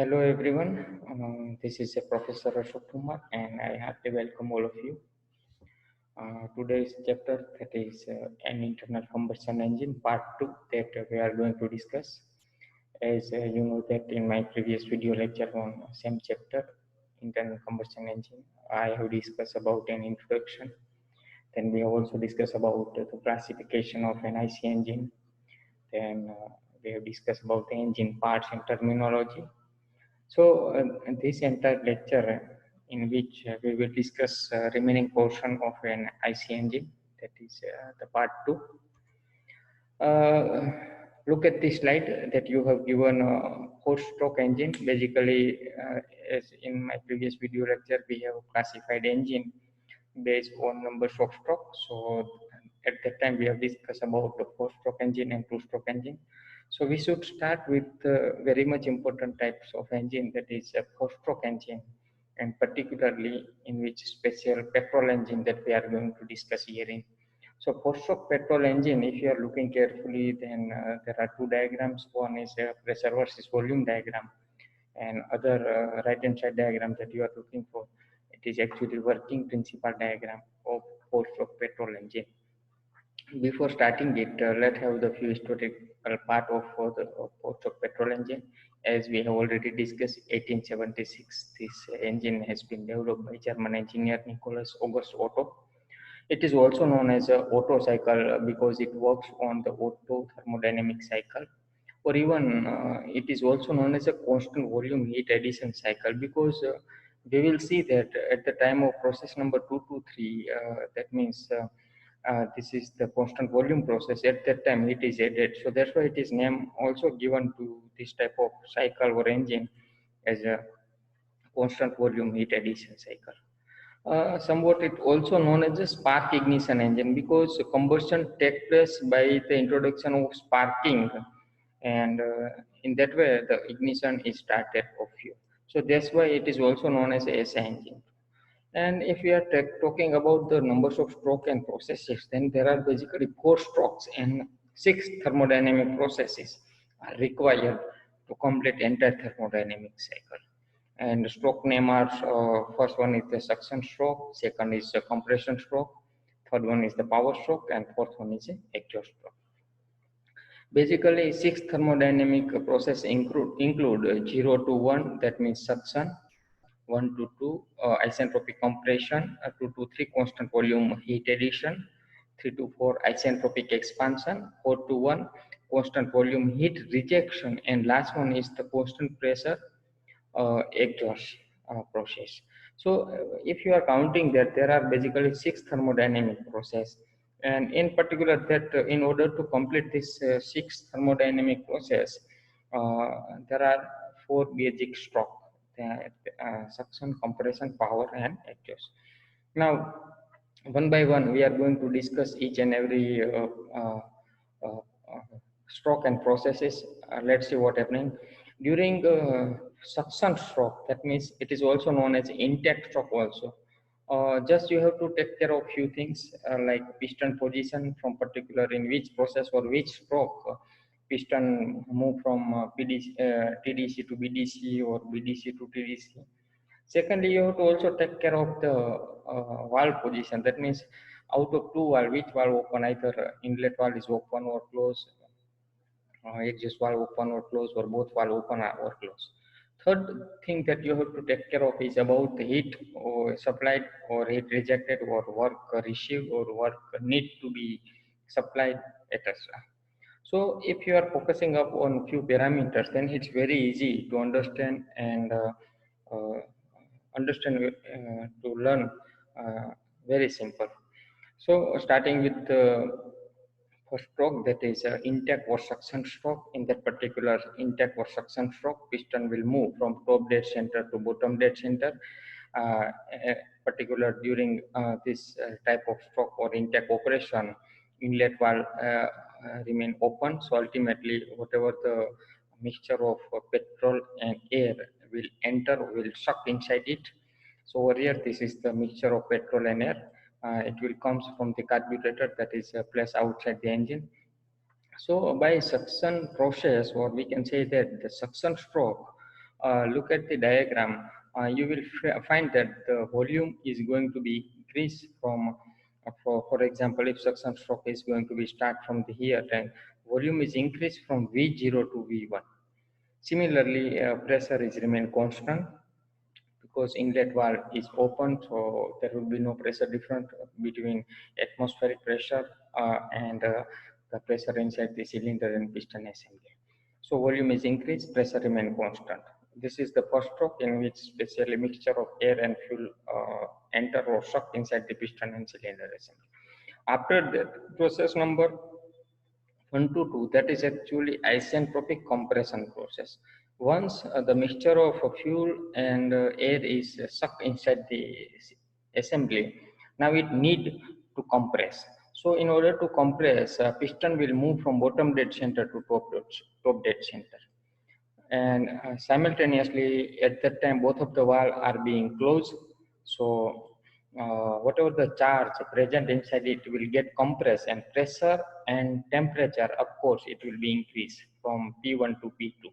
Hello everyone, this is Professor Ashok Kumar and I heartily welcome all of you. Today's chapter that is an internal combustion engine part 2 that we are going to discuss. As you know that in my previous video lecture on same chapter, internal combustion engine, I have discussed about an introduction. Then we have also discussed about the classification of an IC engine. Then we have discussed about the engine parts and terminology. So, this entire lecture in which we will discuss remaining portion of an IC engine, that is the part 2. Look at this slide that you have given a four-stroke engine. Basically, as in my previous video lecture, we have classified engine based on numbers of strokes. So at that time, we have discussed about the four-stroke engine and two-stroke engine. So we should start with very much important types of engine, that is a four-stroke engine, and particularly in which special petrol engine that we are going to discuss here in. So four-stroke petrol engine, if you are looking carefully, then there are two diagrams. One is a pressure versus volume diagram, and other right-hand side diagram that you are looking for, it is actually working principle diagram of four-stroke petrol engine. Before starting it, let's have the few historical part of the four-stroke petrol engine. As we have already discussed, 1876, this engine has been developed by German engineer Nicholas August Otto. It is also known as a Otto cycle because it works on the Otto thermodynamic cycle, or even it is also known as a constant volume heat addition cycle because we will see that at the time of process number 223, that means this is the constant volume process. At that time, it is added. So that's why it is name also given to this type of cycle or engine as a constant volume heat addition cycle. Somewhat it also known as a spark ignition engine because combustion take place by the introduction of sparking, and in that way the ignition is started of fuel. So that's why it is also known as a SI engine. And if we are talking about the numbers of stroke and processes, then there are basically four strokes and six thermodynamic processes are required to complete entire thermodynamic cycle. And stroke name are first one is the suction stroke, second is the compression stroke, third one is the power stroke, and fourth one is the exhaust stroke. Basically, six thermodynamic process include 0 to 1, that means suction, 1 to 2 isentropic compression, 2 to 3 constant volume heat addition, 3 to 4 isentropic expansion, 4 to 1 constant volume heat rejection, and last one is the constant pressure exhaust process. So if you are counting that, there are basically six thermodynamic process, and in particular that in order to complete this six thermodynamic process, there are four basic stroke, that suction, compression, power, and exhaust. Now, one by one, we are going to discuss each and every uh, stroke and processes. Let's see what happening during suction stroke. That means it is also known as intake stroke also. Just you have to take care of few things like piston position from particular in which process or which stroke piston move from TDC to BDC or BDC to TDC. Secondly, you have to also take care of the valve position. That means out of two valve, which valve open, either inlet valve is open or closed, exhaust valve open or closed, or both valve open or closed. Third thing that you have to take care of is about the heat or supplied or heat rejected or work received or work need to be supplied, etc. So if you are focusing up on few parameters, then it's very easy to understand and uh, to learn, very simple. So starting with the first stroke, that is intake or suction stroke. In that particular intake or suction stroke, piston will move from top dead center to bottom dead center. Uh, Particular during this type of stroke or intake operation, inlet valve remain open. So ultimately, whatever the mixture of petrol and air will enter, will suck inside it. So over here, this is the mixture of petrol and air. It will comes from the carburetor that is placed outside the engine. So by suction process, or we can say that the suction stroke, look at the diagram, you will find that the volume is going to be increased from, for example, if suction stroke is going to be start from the here, then volume is increased from V0 to V1. Similarly, pressure is remain constant because inlet valve is open, so there will be no pressure difference between atmospheric pressure and the pressure inside the cylinder and piston assembly. So volume is increased, pressure remain constant. This is the first stroke in which specially mixture of air and fuel enter or suck inside the piston and cylinder assembly. After that, process number 1 to 2, that is actually isentropic compression process. Once the mixture of fuel and air is sucked inside the assembly, now it need to compress. So in order to compress, piston will move from bottom dead center to top dead center, and simultaneously at that time both of the valves are being closed. So whatever the charge present inside it will get compressed, and pressure and temperature, of course, it will be increased from P1 to P2.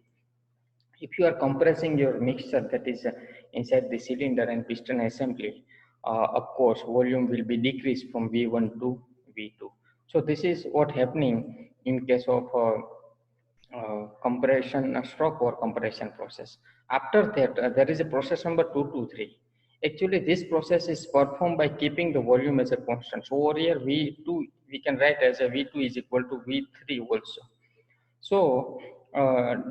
If you are compressing your mixture, that is inside the cylinder and piston assembly, of course volume will be decreased from V1 to V2. So this is what happening in case of compression stroke or compression process. After that, there is a process number 2 to 3. Actually, this process is performed by keeping the volume as a constant. So over here, V2, we can write as a V2 is equal to V3 also. So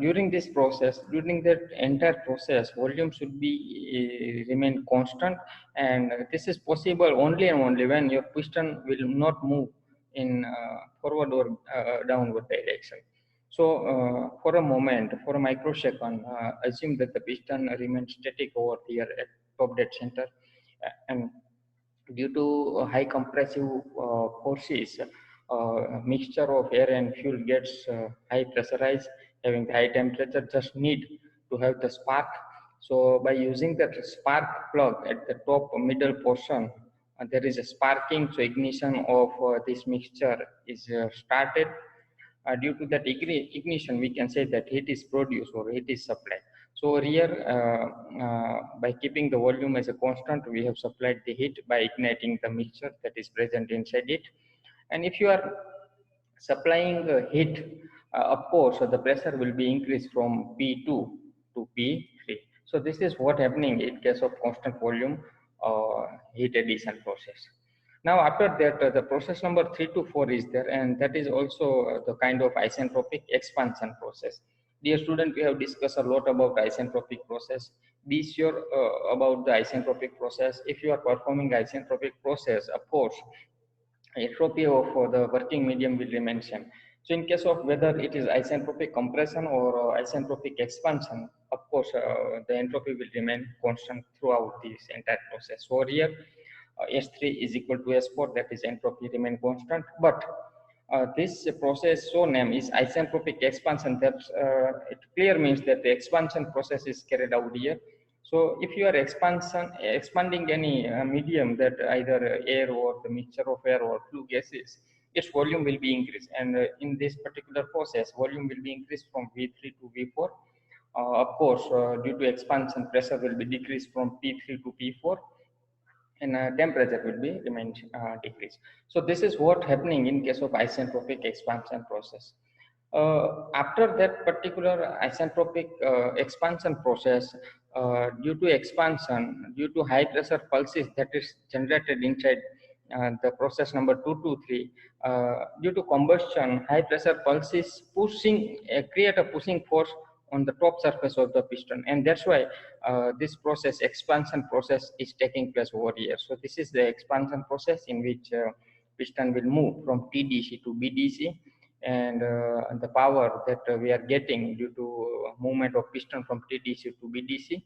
during this process, during that entire process, volume should be remain constant, and this is possible only and only when your piston will not move in forward or downward direction. So for a moment, for a microsecond, assume that the piston remains static over here at top dead center, and due to high compressive forces, mixture of air and fuel gets high pressurized, having high temperature, just need to have the spark. So by using that spark plug at the top middle portion, there is a sparking, so ignition of this mixture is started. Due to that ignition, we can say that heat is produced or heat is supplied. So here, by keeping the volume as a constant, we have supplied the heat by igniting the mixture that is present inside it. And if you are supplying heat, of course, the pressure will be increased from P2 to P3. So this is what happening in case of constant volume heat addition process. Now after that, the process number 3 to 4 is there, and that is also the kind of isentropic expansion process. Dear student, we have discussed a lot about isentropic process. Be sure about the isentropic process. If you are performing isentropic process, of course, entropy of the working medium will remain same. So in case of whether it is isentropic compression or isentropic expansion, of course, the entropy will remain constant throughout this entire process. So here, S3 is equal to S4, that is entropy remain constant. But this process so name is isentropic expansion. That it clear means that the expansion process is carried out here. So if you are expanding any medium, that either air or the mixture of air or flue gases, its volume will be increased. And in this particular process, volume will be increased from V3 to V4. Of course, due to expansion, pressure will be decreased from P3 to P4, and temperature will be remain decreased. So this is what happening in case of isentropic expansion process. After that particular isentropic expansion process, due to expansion, due to high pressure pulses that is generated inside the process number 2 to 3, due to combustion, high pressure pulses pushing create a pushing force on the top surface of the piston, and that's why this process, expansion process, is taking place over here. So this is the expansion process in which piston will move from TDC to BDC, and the power that we are getting due to movement of piston from TDC to BDC,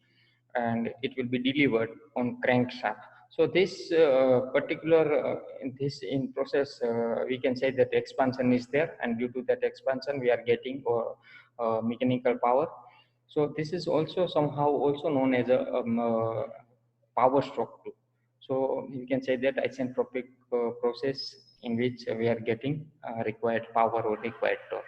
and it will be delivered on crankshaft. So this particular in process, we can say that expansion is there, and due to that expansion, we are getting mechanical power. So this is also somehow also known as a power stroke too. So you can say that isentropic process in which we are getting required power or required torque.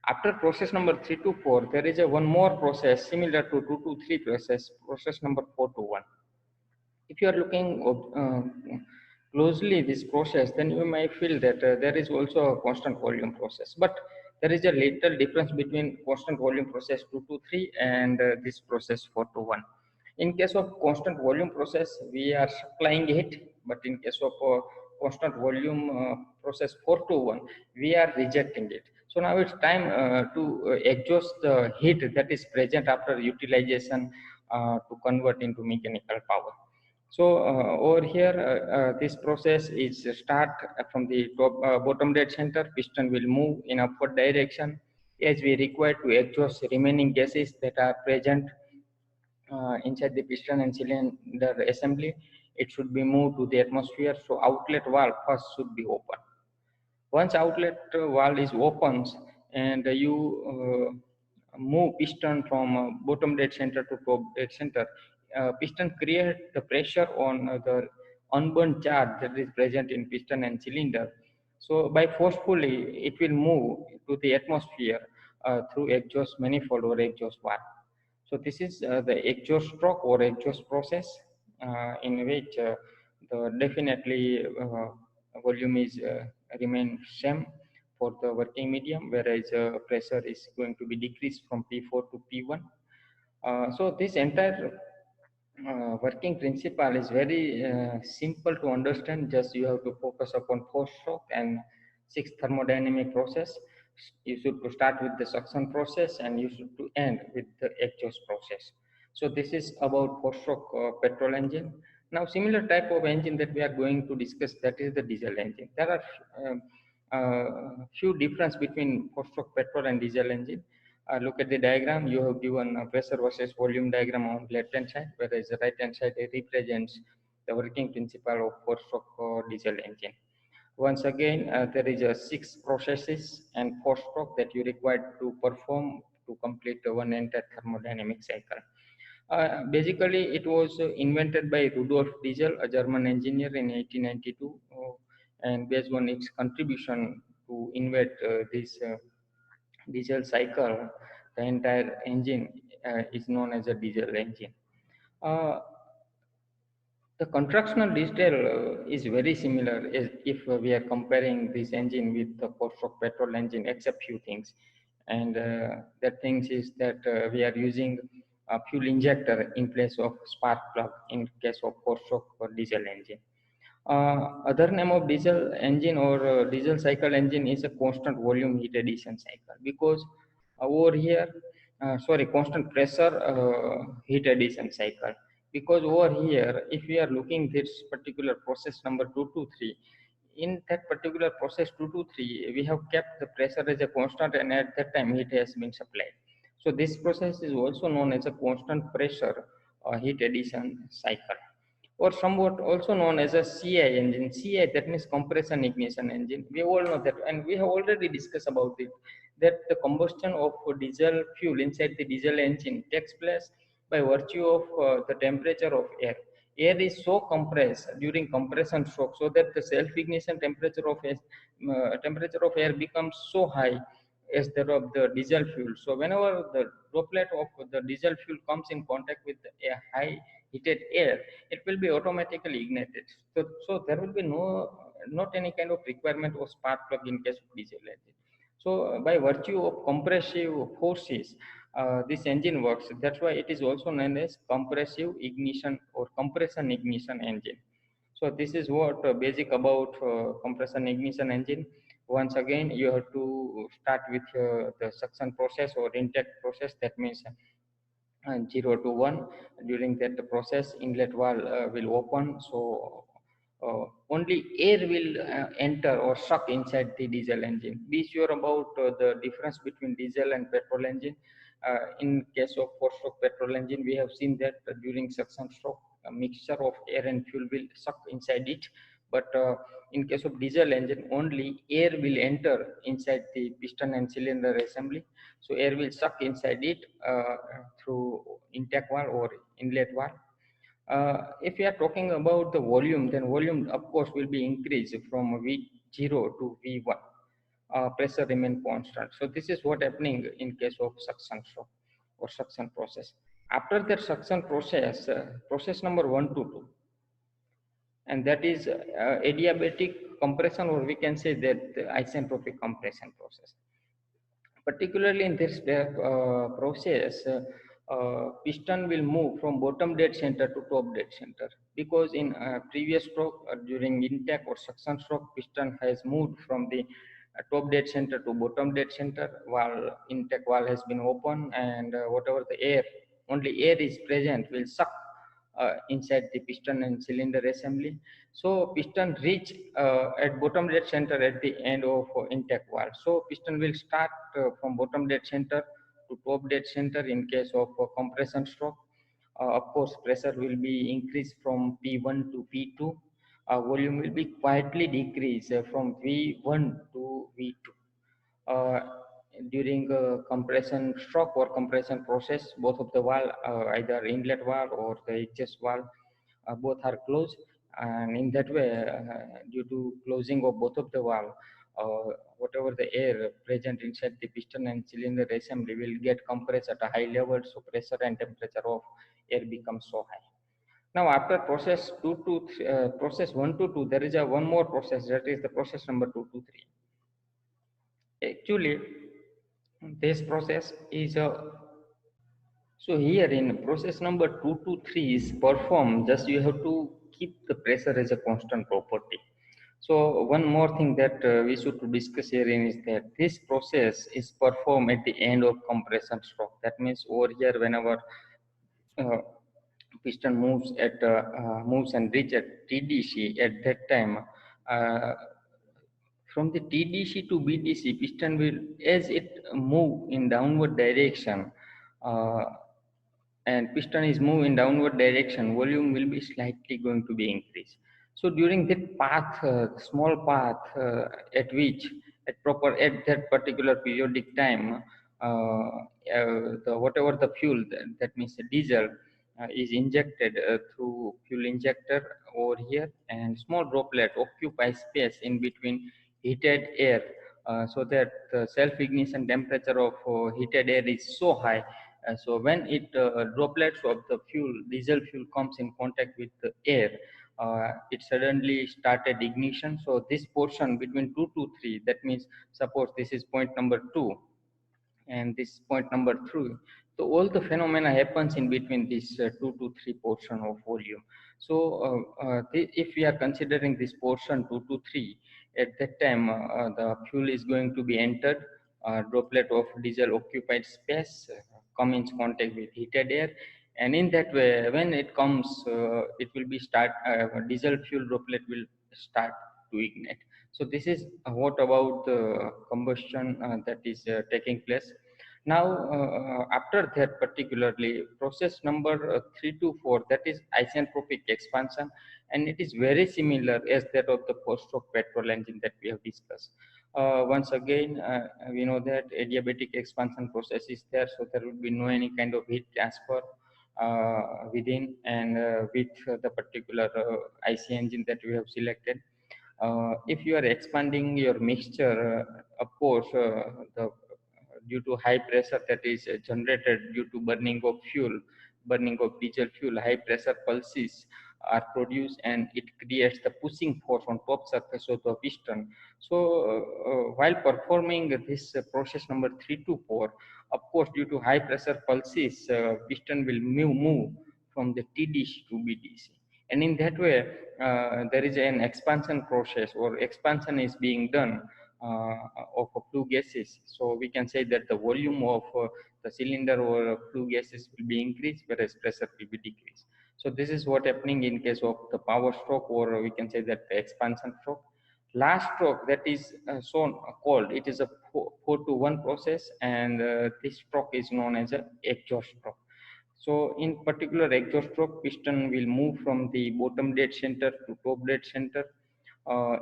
After process number 3 to 4, there is a one more process similar to 2 to 3 process number 4 to 1. If you are looking closely this process, then you may feel that there is also a constant volume process, but there is a little difference between constant volume process 2 to 3 and this process 4 to 1. In case of constant volume process, we are supplying heat, but in case of constant volume process 4 to 1, we are rejecting it. So now it's time to exhaust the heat that is present after utilization to convert into mechanical power. So over here, this process is start from the top, bottom dead center. Piston will move in upward direction as we require to exhaust remaining gases that are present inside the piston and cylinder assembly. It should be moved to the atmosphere. So outlet valve first should be open. Once outlet valve is opens and you move piston from bottom dead center to top dead center, piston create the pressure on the unburned charge that is present in piston and cylinder. So by forcefully, it will move to the atmosphere through exhaust manifold or exhaust valve. So this is the exhaust stroke or exhaust process in which the definitely volume is remain same for the working medium, whereas pressure is going to be decreased from P4 to P1. So this entire working principle is very simple to understand. Just you have to focus upon force stroke and 6 thermodynamic process. You should to start with the suction process and you should to end with the exhaust process. So this is about four stroke petrol engine. Now similar type of engine that we are going to discuss, that is the diesel engine. There are few difference between four stroke petrol and diesel engine. Look at the diagram. You have given pressure versus volume diagram on left hand side, whereas the right hand side represents the working principle of four stroke diesel engine. Once again, there is a 6 processes and 4 stroke that you require to perform to complete one entire thermodynamic cycle. Basically, it was invented by Rudolf Diesel, a German engineer, in 1892, and based on its contribution to invent this diesel cycle, the entire engine is known as a diesel engine. Uh, the constructional detail is very similar as if we are comparing this engine with the four-stroke petrol engine, except few things. And that things is that we are using a fuel injector in place of spark plug in case of four-stroke or diesel engine. Other name of diesel engine or diesel cycle engine is a constant volume heat addition cycle, because over here, constant pressure heat addition cycle, because over here, if we are looking this particular process number 2 to 3, in that particular process 2 to 3, we have kept the pressure as a constant, and at that time heat has been supplied. So this process is also known as a constant pressure heat addition cycle, or somewhat also known as a CI engine. CI, that means compression ignition engine. We all know that, and we have already discussed about it, that the combustion of diesel fuel inside the diesel engine takes place by virtue of the temperature of air. Air is so compressed during compression stroke, so that the self-ignition temperature of air becomes so high as that of the diesel fuel. So whenever the droplet of the diesel fuel comes in contact with a high heated air, it will be automatically ignited. So there will be not any kind of requirement of spark plug in case of diesel engine. So by virtue of compressive forces, this engine works. That's why it is also known as compressive ignition or compression ignition engine. So this is what basic about compression ignition engine. Once again, you have to start with the suction process or intake process. That means 0 to 1. During that process, inlet valve will open, so only air will enter or suck inside the diesel engine. Be sure about the difference between diesel and petrol engine. In case of four-stroke petrol engine, we have seen that during suction stroke, a mixture of air and fuel will suck inside it, but in case of diesel engine, only air will enter inside the piston and cylinder assembly. So air will suck inside it through intake valve or inlet valve. If we are talking about the volume, then volume of course will be increased from V0 to V1. pressure remain constant. So this is what happening in case of suction stroke or suction process. After that suction process, process number 1 to 2, and that is adiabatic compression, or we can say that isentropic compression process. Particularly in this process, piston will move from bottom dead center to top dead center, because in previous stroke during intake or suction stroke, piston has moved from the top dead center to bottom dead center while intake valve has been open, and whatever the air, only air is present, will suck inside the piston and cylinder assembly. So piston reach at bottom dead center at the end of intake valve. So piston will start from bottom dead center to top dead center in case of compression stroke. Of course, pressure will be increased from P1 to P2. Volume will be quietly decreased from V1 to V2. Uh, During compression stroke or compression process, both of the valve, either inlet valve or the exhaust valve, both are closed, and in that way, due to closing of both of the valve, whatever the air present inside the piston and cylinder assembly will get compressed at a high level, so pressure and temperature of air becomes so high. Now, after process 2 to process 1 to 2, there is a one more process, that is the process number 2 to 3. Actually, this process is a, so here in process number 2 to 3 is performed, just you have to keep the pressure as a constant property. So one more thing that we should to discuss here is that this process is performed at the end of compression stroke. That means over here, whenever uh, piston moves and reach at TDC, at that time, uh, from the TDC to BDC, piston will, as it move in downward direction, uh, and piston is moving in downward direction, volume will be slightly going to be increased. So during that path, small path, at which at that particular periodic time, the whatever the fuel, that means the diesel, is injected through fuel injector over here, and small droplet occupy space in between heated air, so that the self ignition temperature of heated air is so high. So when it droplets of the fuel, diesel fuel, comes in contact with the air, it suddenly started ignition. So this portion between 2 to 3, that means suppose this is point number 2 and this point number 3. So all the phenomena happens in between this 2 to 3 portion of volume. So if we are considering this portion 2 to 3, at that time the fuel is going to be entered, droplet of diesel occupied space, come in contact with heated air, and in that way when it comes, it will be start, diesel fuel droplet will start to ignite. So this is what about the combustion that is taking place. Now, after that, particularly process number 3 to 4, that is isentropic expansion, and it is very similar as that of the four-stroke petrol engine that we have discussed. Once again, we know that adiabatic expansion process is there, so there will be no any kind of heat transfer within and with the particular IC engine that we have selected. If you are expanding your mixture, of course, the due to high pressure that is generated due to burning of fuel, burning of diesel fuel, high pressure pulses are produced, and it creates the pushing force on top surface of the piston. So while performing this process number 3 to 4, of course, due to high pressure pulses, piston will move from the TDC to BDC, and in that way there is an expansion process, or expansion is being done uh, of flue gases. So we can say that the volume of the cylinder or flue gases will be increased, whereas pressure will be decreased. So this is what happening in case of the power stroke, or we can say that the expansion stroke. Last stroke, that is called, it is a 4 to 1 process, and this stroke is known as a exhaust stroke. So in particular exhaust stroke, piston will move from the bottom dead center to top dead center.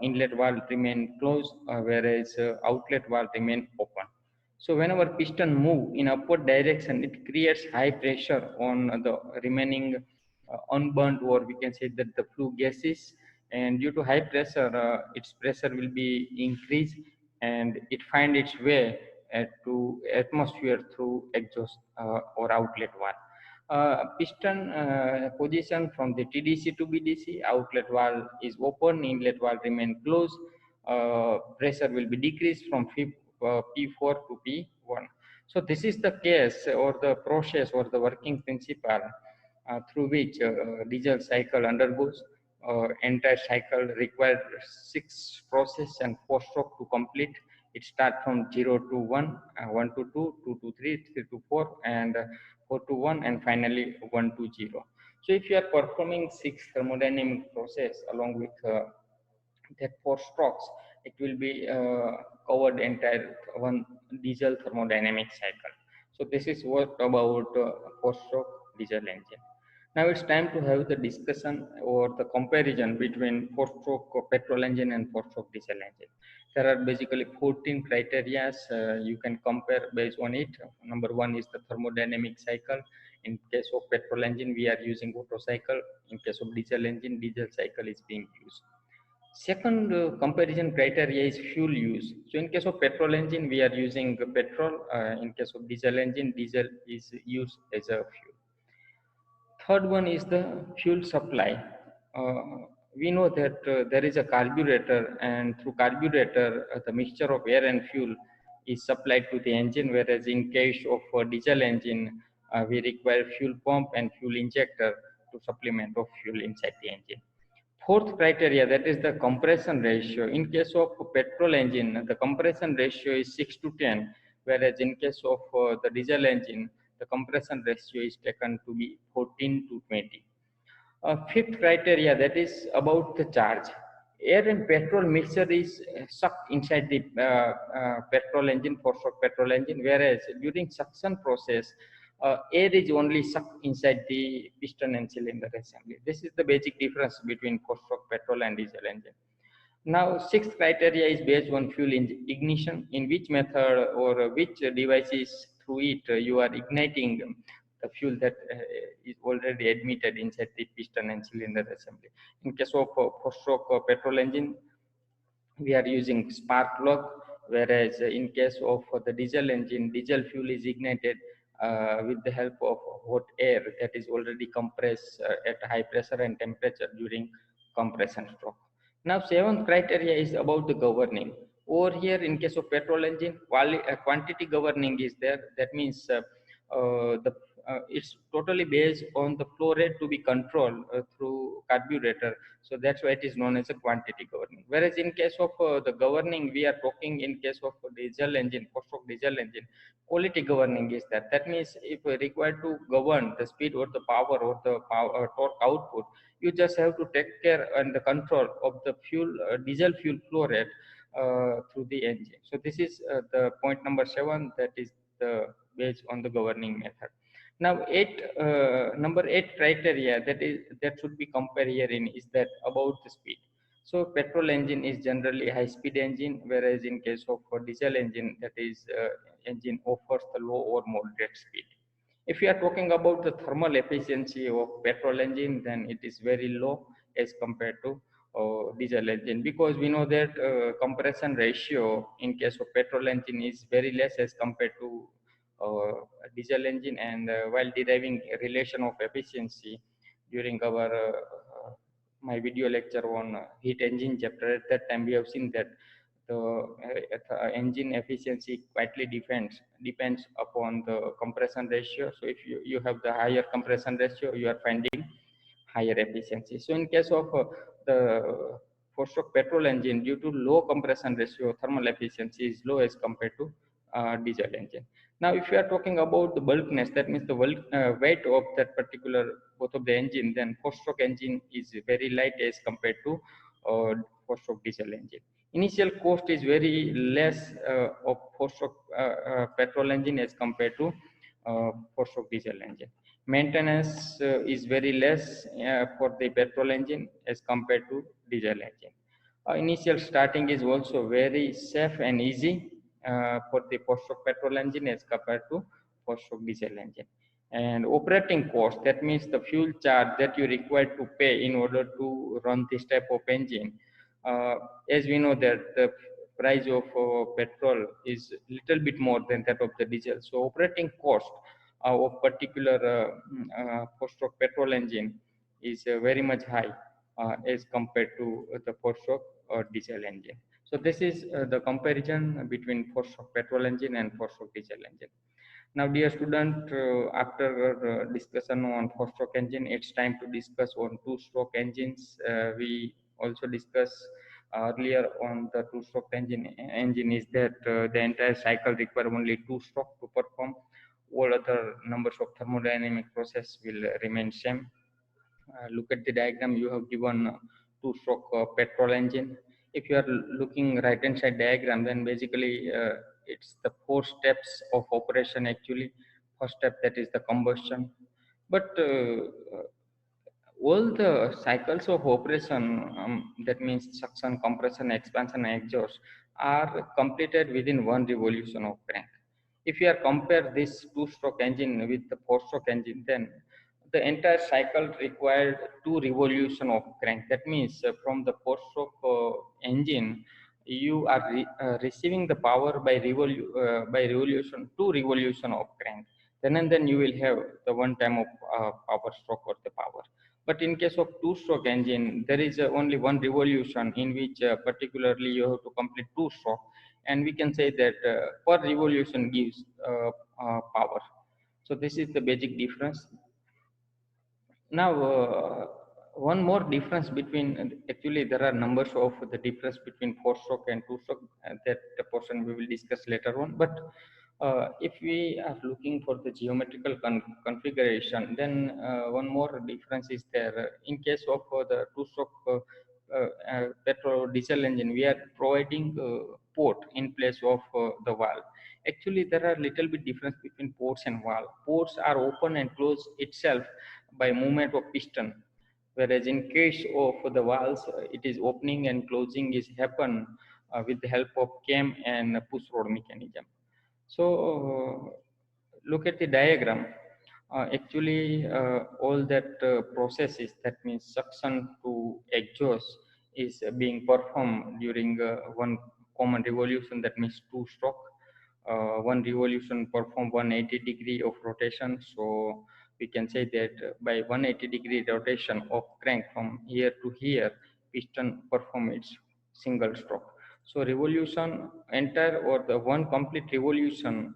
Inlet valve remain closed, whereas outlet valve remain open. So whenever piston move in upward direction, it creates high pressure on the remaining unburned, or we can say that the flue gases. And due to high pressure, its pressure will be increased, and it finds its way to atmosphere through exhaust or outlet valve. Piston position from the TDC to BDC, outlet valve is open, inlet valve remain closed, pressure will be decreased from P4 to P1. So this is the case or the process or the working principle through which diesel cycle undergoes. Entire cycle requires 6 process and 4 stroke to complete. It starts from 0 to 1, 1 to 2, 2 to 3, 3 to 4, and 4 to 1, and finally 1 to 0. So if you are performing 6 thermodynamic process along with that 4 strokes, it will be covered entire one diesel thermodynamic cycle. So this is what about 4-stroke diesel engine. Now it's time to have the discussion or the comparison between 4-stroke petrol engine and 4-stroke diesel engine. There are basically 14 criteria you can compare based on it. Number 1 is the thermodynamic cycle. In case of petrol engine, we are using Otto cycle. In case of diesel engine, diesel cycle is being used. Second comparison criteria is fuel use. So in case of petrol engine, we are using petrol. In case of diesel engine, diesel is used as a fuel. Third one is the fuel supply. We know that there is a carburetor, and through carburetor, the mixture of air and fuel is supplied to the engine, whereas in case of diesel engine, we require fuel pump and fuel injector to supplement of fuel inside the engine. Fourth criteria, that is the compression ratio. In case of petrol engine, the compression ratio is 6 to 10, whereas in case of the diesel engine, the compression ratio is taken to be 14 to 20. Fifth criteria, that is about the charge. Air and petrol mixture is sucked inside the petrol engine, 4-stroke petrol engine, whereas during suction process, air is only sucked inside the piston and cylinder assembly. This is the basic difference between 4-stroke petrol and diesel engine. Now, sixth criteria is based on fuel ignition, in which method or which devices through it you are igniting the fuel that is already admitted inside the piston and cylinder assembly. In case of 4-stroke petrol engine, we are using spark plug, whereas in case of the diesel engine, diesel fuel is ignited with the help of hot air that is already compressed at high pressure and temperature during compression stroke. Now, seventh criteria is about the governing. Over here, in case of petrol engine, quantity governing is there. That means it's totally based on the flow rate to be controlled through carburetor. So that's why it is known as a quantity governing. Whereas in case of the governing, we are talking in case of diesel engine, 4-stroke diesel engine, quality governing is that. That means if required to govern the speed or the power or the torque output, you just have to take care and the control of the fuel, diesel fuel flow rate through the engine. So this is the point number 7, that is the based on the governing method. Now, number 8 criteria that should be compared herein is that about the speed. So petrol engine is generally a high-speed engine, whereas in case of diesel engine, that is engine offers the low or moderate speed. If we are talking about the thermal efficiency of petrol engine, then it is very low as compared to diesel engine, because we know that compression ratio in case of petrol engine is very less as compared to diesel engine. And while deriving a relation of efficiency during our my video lecture on heat engine chapter, at that time we have seen that the engine efficiency quietly depends upon the compression ratio. So if you have the higher compression ratio, you are finding higher efficiency. So in case of the 4-stroke petrol engine, due to low compression ratio, thermal efficiency is low as compared to diesel engine. Now, if you are talking about the bulkiness, that means the weight of that particular both of the engine, then 4-stroke engine is very light as compared to 4-stroke diesel engine. Initial cost is very less of 4-stroke petrol engine as compared to 4-stroke diesel engine. Maintenance is very less for the petrol engine as compared to diesel engine. Initial starting is also very safe and easy for the 4-stroke petrol engine as compared to 4-stroke diesel engine. And operating cost, that means the fuel charge that you require to pay in order to run this type of engine. As we know that the price of petrol is little bit more than that of the diesel. So operating cost of particular four-stroke petrol engine is very much high as compared to the four-stroke or diesel engine. So this is the comparison between four-stroke petrol engine and four-stroke diesel engine. Now, dear student, after discussion on four-stroke engine, it's time to discuss on two-stroke engines. We also discussed earlier on the two-stroke engine is that the entire cycle require only two-stroke to perform. All other numbers of thermodynamic process will remain same. Look at the diagram. You have given two-stroke petrol engine. If you are looking right hand side diagram, then basically it's the four steps of operation actually. First step, that is the combustion, but all the cycles of operation, that means suction, compression, expansion, and exhaust, are completed within one revolution of crank. If you are compare this two-stroke engine with the four-stroke engine, then the entire cycle required two revolution of crank. That means from the four-stroke engine, you are receiving the power by revolution, two revolution of crank. Then and then you will have the one time of power stroke or the power. But in case of two-stroke engine, there is only one revolution in which particularly you have to complete two stroke, and we can say that per revolution gives power. So this is the basic difference. Now, one more difference between, actually there are numbers of the difference between four-stroke and two-stroke, that the portion we will discuss later on. But if we are looking for the geometrical configuration, then one more difference is there. In case of the two-stroke petrol or diesel engine, we are providing port in place of the valve. Actually, there are little bit difference between ports and valve. Ports are open and close itself by movement of piston, whereas in case of the valves, it is opening and closing is happen with the help of cam and push rod mechanism. So look at the diagram. Actually, all that processes, that means suction to exhaust, is being performed during one common revolution, that means two stroke. One revolution perform 180 degree of rotation. So we can say that by 180 degree rotation of crank from here to here, piston perform its single stroke. So revolution entire or the one complete revolution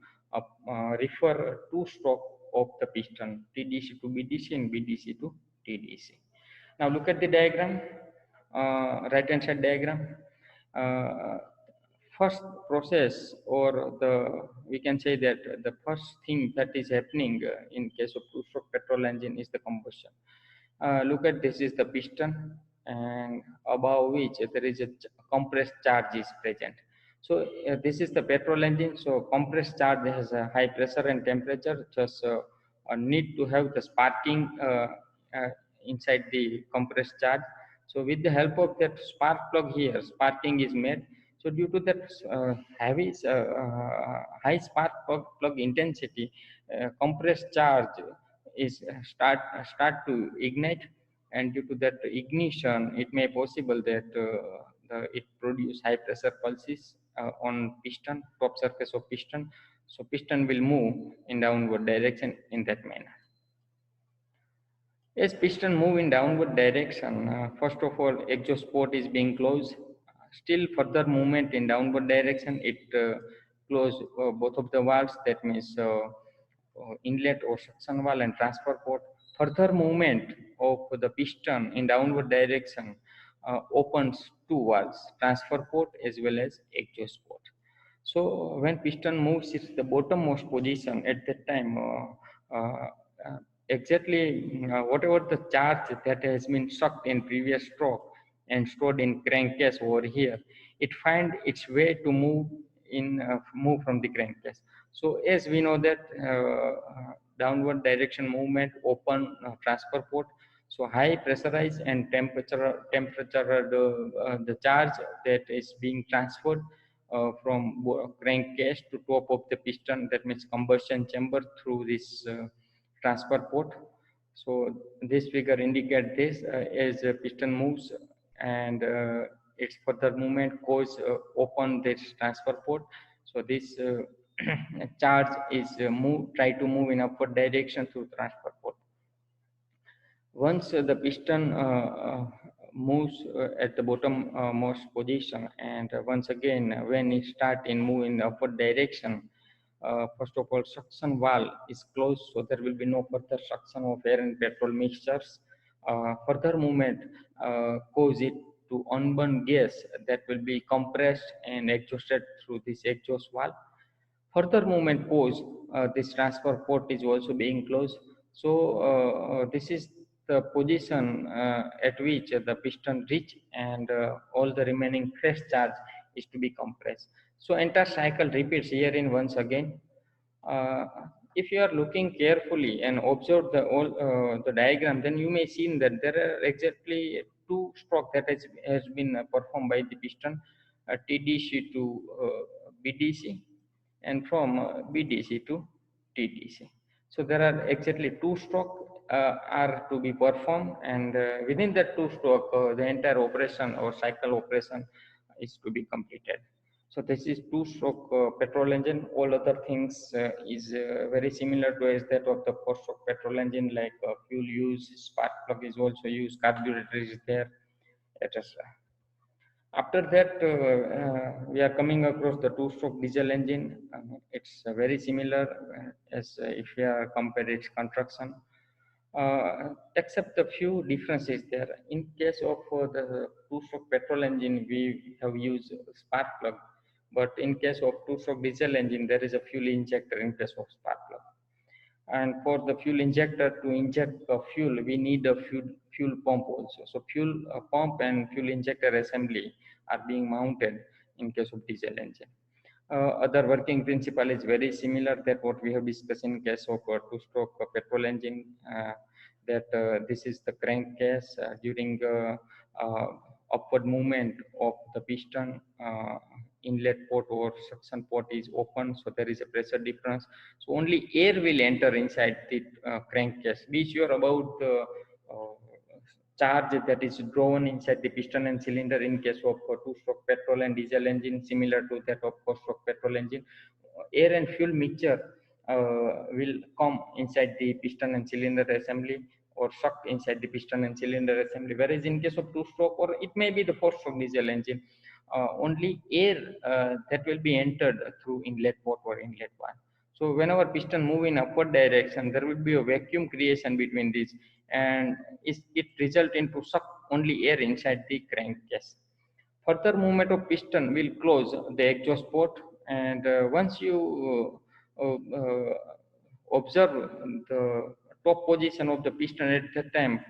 refer two stroke of the piston, TDC to BDC and BDC to TDC. Now look at the diagram, right hand side diagram. First process, or the, we can say that the first thing that is happening in case of two-stroke petrol engine is the combustion. Look at this is the piston, and above which there is a compressed charge is present. So this is the petrol engine. So compressed charge has a high pressure and temperature. Just need to have the sparking uh, inside the compressed charge. So with the help of that spark plug here, sparking is made. So due to that high spark plug intensity, compressed charge is start to ignite, and due to that ignition, it may possible that it produce high pressure pulses on piston, top surface of piston. So piston will move in downward direction in that manner. As piston move in downward direction, first of all, exhaust port is being closed. Still further movement in downward direction, it close both of the valves, that means inlet or suction valve and transfer port. Further movement of the piston in downward direction opens two valves, transfer port as well as exhaust port. So when piston moves its the bottommost position, at that time, exactly whatever the charge that has been sucked in previous stroke and stored in crankcase over here, it find its way to move from the crankcase. So as we know that downward direction movement open transfer port. So high pressurized and temperature the charge that is being transferred from crankcase to top of the piston, that means combustion chamber, through this transfer port. So this figure indicates this as a piston moves, and its further movement cause open this transfer port. So this charge is try to move in upward direction through transfer port. Once the piston moves at the bottom most position, and once again when it start in move in upward direction, first of all suction valve is closed, so there will be no further suction of air and petrol mixtures. Further movement cause it to unburn gas that will be compressed and exhausted through this exhaust valve. Further movement cause this transfer port is also being closed. So this is the position at which the piston reach, and all the remaining fresh charge is to be compressed. So entire cycle repeats here in once again. Uh, if you are looking carefully and observe the diagram, then you may see that there are exactly two stroke that has been performed by the piston, TDC to BDC, and from BDC to TDC. So there are exactly two stroke are to be performed, and within that two stroke, the entire operation or cycle operation is to be completed. So this is two-stroke petrol engine. All other things is very similar to as that of the four-stroke petrol engine, like fuel use, spark plug is also used, carburetor is there, etc. After that, we are coming across the two-stroke diesel engine. It's very similar as if we are compared its construction, except a few differences there. In case of the two-stroke petrol engine, we have used spark plug, but in case of two-stroke diesel engine, there is a fuel injector in place of spark plug. And for the fuel injector to inject the fuel, we need a fuel pump also. So fuel pump and fuel injector assembly are being mounted in case of diesel engine. Other working principle is very similar that what we have discussed in case of two-stroke petrol engine, that this is the crankcase during upward movement of the piston, inlet port or suction port is open, so there is a pressure difference. So only air will enter inside the crankcase. Be sure about the charge that is drawn inside the piston and cylinder in case of two-stroke petrol and diesel engine, similar to that of four-stroke petrol engine. Air and fuel mixture will come inside the piston and cylinder assembly, or sucked inside the piston and cylinder assembly. Whereas in case of two-stroke, or it may be the four-stroke diesel engine, only air that will be entered through inlet port or inlet valve. So whenever piston move in upward direction, there will be a vacuum creation between these, and it result into suck only air inside the crankcase. Further movement of piston will close the exhaust port, and once you observe the top position of the piston at that time,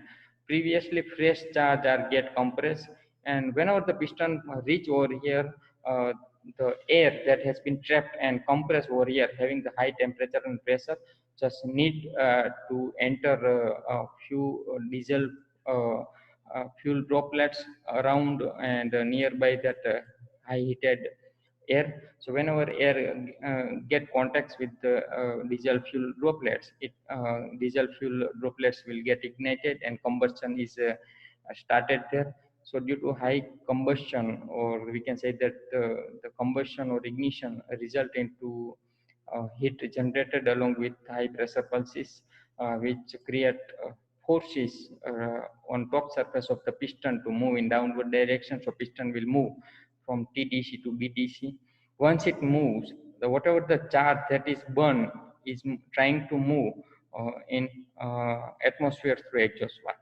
previously fresh charge are get compressed, and whenever the piston reach over here, the air that has been trapped and compressed over here, having the high temperature and pressure, just need to enter a few diesel fuel droplets around and nearby that high heated air. So whenever air get contacts with the diesel fuel droplets, diesel fuel droplets will get ignited and combustion is started there. So due to high combustion, or we can say that the combustion or ignition result into heat generated along with high pressure pulses, which create forces on top surface of the piston to move in downward direction. So piston will move from TDC to BDC. Once it moves, whatever the charge that is burned is trying to move in atmosphere through exhaust valve.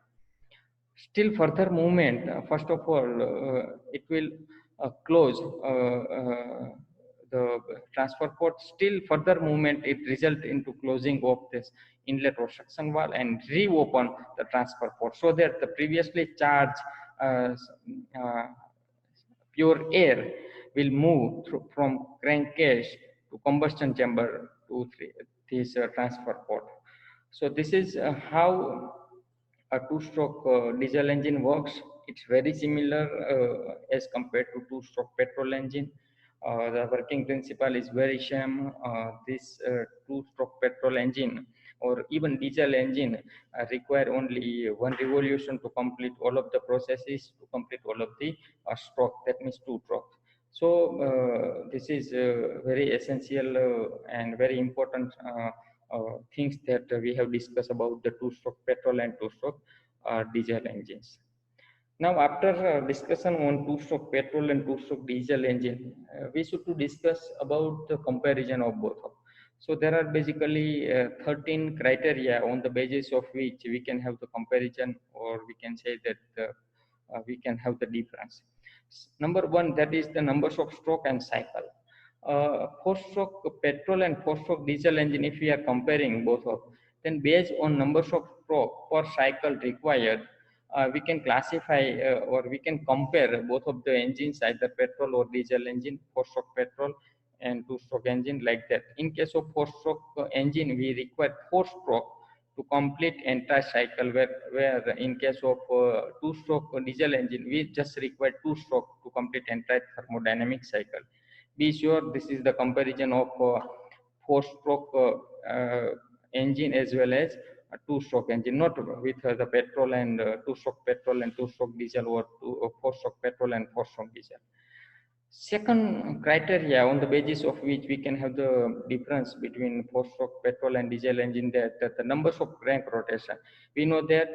Still further movement, first of all, it will close the transfer port. Still further movement, it result into closing of this inlet or suction valve and reopen the transfer port, so that the previously charged uh, uh, pure air will move through, from crankcase to combustion chamber to this transfer port. So this is how a two-stroke diesel engine works. It's very similar as compared to two-stroke petrol engine. The working principle is very same. This two-stroke petrol engine or even diesel engine require only one revolution to complete all of the processes, to complete all of the stroke, that means two strokes. So this is very essential and very important things that we have discussed about the two-stroke petrol and two-stroke diesel engines. Now, after discussion on two-stroke petrol and two-stroke diesel engine, we should to discuss about the comparison of both of. So there are basically 13 criteria on the basis of which we can have the comparison, or we can say that we can have the difference. Number one, that is the numbers of stroke and cycle. Four-stroke petrol and four-stroke diesel engine, if we are comparing both of, then based on numbers of stroke per cycle required, we can classify or we can compare both of the engines, either petrol or diesel engine, four-stroke petrol and two-stroke engine, like that. In case of four-stroke engine, we require four-stroke to complete entire cycle, where in case of two-stroke diesel engine, we just require two-stroke to complete entire thermodynamic cycle. Be sure this is the comparison of four-stroke engine as well as a two-stroke engine, not with the petrol and two-stroke petrol and two-stroke diesel, or four-stroke petrol and four-stroke diesel. Second criteria on the basis of which we can have the difference between four-stroke petrol and diesel engine, that the numbers of crank rotation. We know that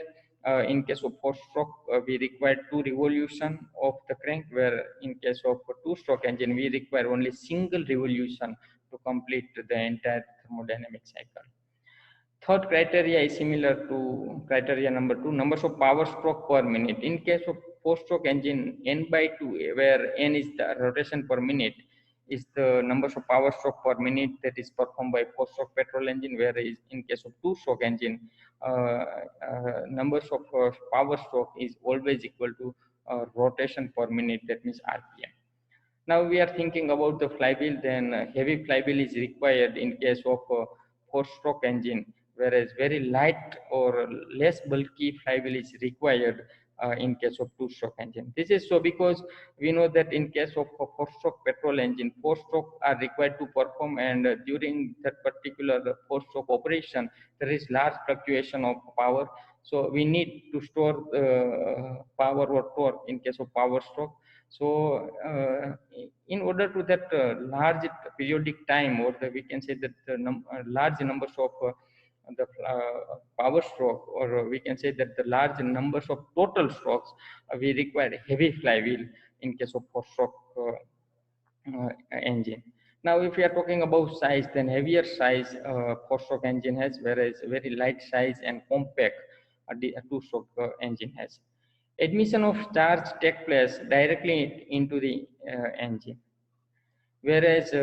in case of four-stroke, we require two revolution of the crank, where in case of two-stroke engine, we require only single revolution to complete the entire thermodynamic cycle. Third criteria is similar to criteria number two, numbers of power stroke per minute. In case of four-stroke engine, n by 2, where n is the rotation per minute, is the numbers of power stroke per minute that is performed by four-stroke petrol engine, whereas in case of two-stroke engine, numbers of power stroke is always equal to rotation per minute, that means RPM. Now we are thinking about the flywheel, then heavy flywheel is required in case of four-stroke engine, whereas very light or less bulky flywheel is required in case of two-stroke engine. This is so because we know that in case of a four-stroke petrol engine, four-stroke are required to perform, and during that particular four-stroke operation, there is large fluctuation of power. So we need to store power or torque in case of power stroke. So in order to that large periodic time, or we can say that large numbers of the power stroke, or we can say that the large numbers of total strokes, we require heavy flywheel in case of four-stroke engine. Now, if we are talking about size, then heavier size four-stroke engine has, whereas very light size and compact two-stroke engine has. Admission of charge take place directly into the engine. Whereas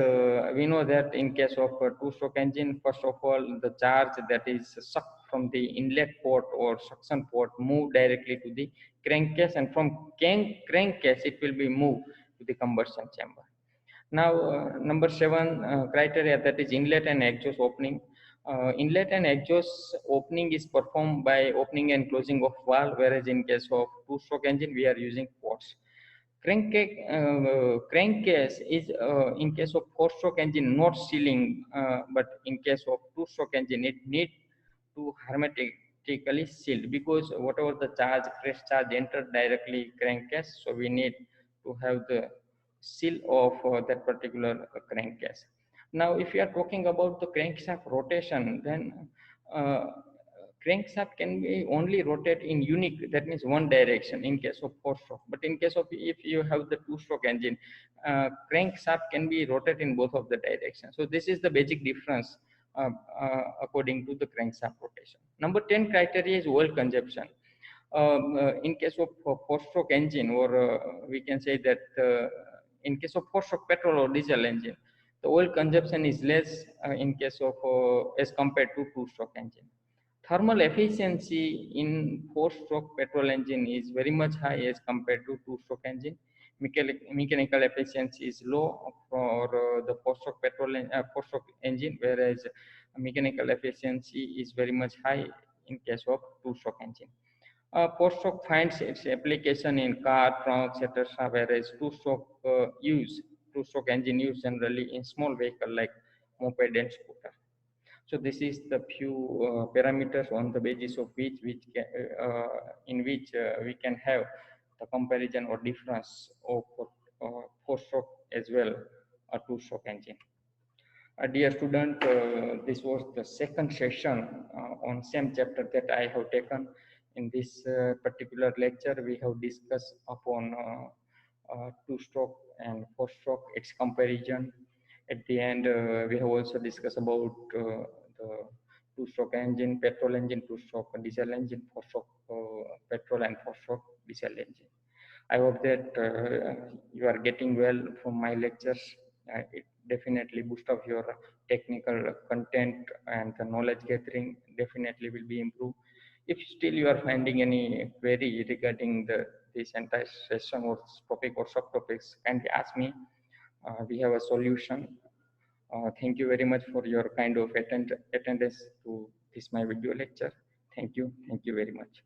we know that in case of a two-stroke engine, first of all, the charge that is sucked from the inlet port or suction port move directly to the crankcase, and from crankcase it will be moved to the combustion chamber. Now, number 7 criteria, that is inlet and exhaust opening. Inlet and exhaust opening is performed by opening and closing of valve, whereas in case of two-stroke engine, we are using ports. Crankcase is in case of four-stroke engine not sealing, but in case of two-stroke engine, it need to hermetically sealed, because whatever the charge, fresh charge entered directly crankcase, so we need to have the seal of that particular crankcase. Now, if you are talking about the crankshaft rotation, then crankshaft can be only rotate in unique, that means one direction in case of four-stroke. But in case of if you have the two-stroke engine, crankshaft can be rotated in both of the directions. So this is the basic difference according to the crankshaft rotation. Number 10 criteria is oil consumption. In case of four-stroke engine, or we can say that in case of four-stroke petrol or diesel engine, the oil consumption is less in case of as compared to two-stroke engine. Thermal efficiency in four-stroke petrol engine is very much high as compared to two-stroke engine. Mechanical efficiency is low for the four-stroke four-stroke engine, whereas mechanical efficiency is very much high in case of two-stroke engine. Four-stroke finds its application in car, trucks, etc., whereas two-stroke engine use generally in small vehicle like moped and scooter. So this is the few parameters on the basis of in which we can have the comparison or difference of four-stroke as well a two-stroke engine. Dear student, this was the second session on same chapter that I have taken. In this particular lecture, we have discussed upon two-stroke and four-stroke, its comparison. At the end, we have also discussed about the two-stroke engine, petrol engine, two-stroke diesel engine, four-stroke petrol and four-stroke diesel engine. I hope that you are getting well from my lectures. It definitely boost up your technical content and the knowledge gathering definitely will be improved. If still you are finding any query regarding this entire session or topic or subtopics, kindly ask me. We have a solution. Thank you very much for your kind of attendance to this my video lecture. Thank you. Thank you very much.